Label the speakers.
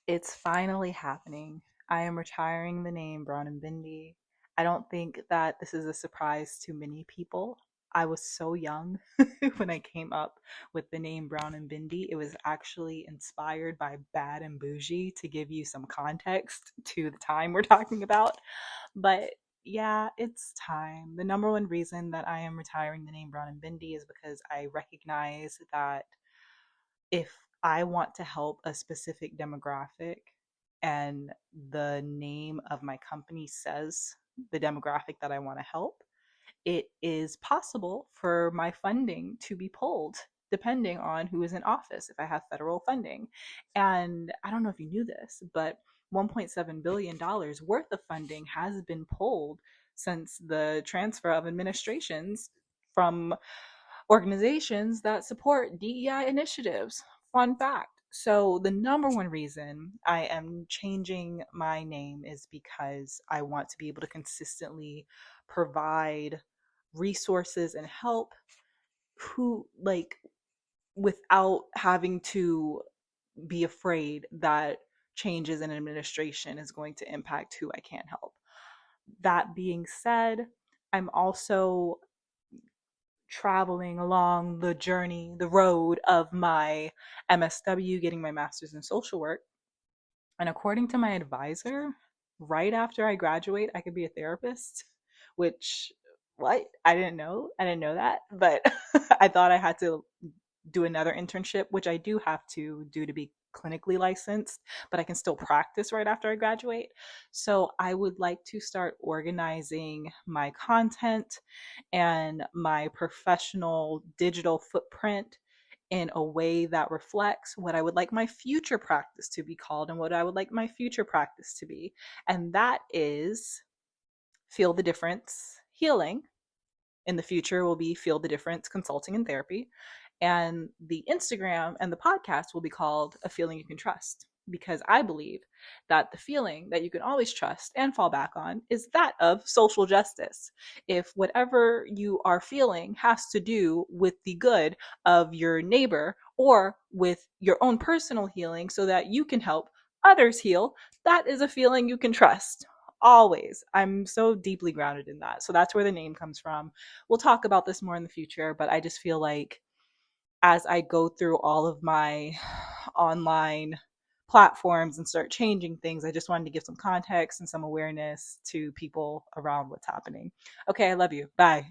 Speaker 1: It's finally happening. I am retiring the name Brown and Bindi. I don't think that this is a surprise to many people. I was so young when I came up with the name Brown and Bindi. It was actually inspired by Bad and Bougie, to give you some context to the time we're talking about. But yeah, it's time. The number one reason that I am retiring the name Brown and Bindi is because I recognize that if I want to help a specific demographic and the name of my company says the demographic that I want to help, it is possible for my funding to be pulled depending on who is in office if I have federal funding. And I don't know if you knew this, but $1.7 billion worth of funding has been pulled since the transfer of administrations from organizations that support DEI initiatives. Fun fact. So, the number one reason I am changing my name is because I want to be able to consistently provide resources and help who, like, without having to be afraid that changes in administration is going to impact who I can help. That being said, I'm also traveling along the journey, the road of my MSW, getting my master's in social work. And according to my advisor, right after I graduate, I could be a therapist, which, what? I didn't know. I didn't know that. But I thought I had to do another internship, which I do have to do to be clinically licensed, but I can still practice right after I graduate. So I would like to start organizing my content and my professional digital footprint in a way that reflects what I would like my future practice to be called and what I would like my future practice to be. And that is Feel the Difference Healing. In the future will be Feel the Difference Consulting and Therapy. And the Instagram and the podcast will be called A Feeling You Can Trust, because I believe that the feeling that you can always trust and fall back on is that of social justice. If whatever you are feeling has to do with the good of your neighbor or with your own personal healing so that you can help others heal, that is a feeling you can trust. Always. I'm so deeply grounded in that. So that's where the name comes from. We'll talk about this more in the future, but I just feel like as I go through all of my online platforms and start changing things, I just wanted to give some context and some awareness to people around what's happening. Okay, I love you. Bye.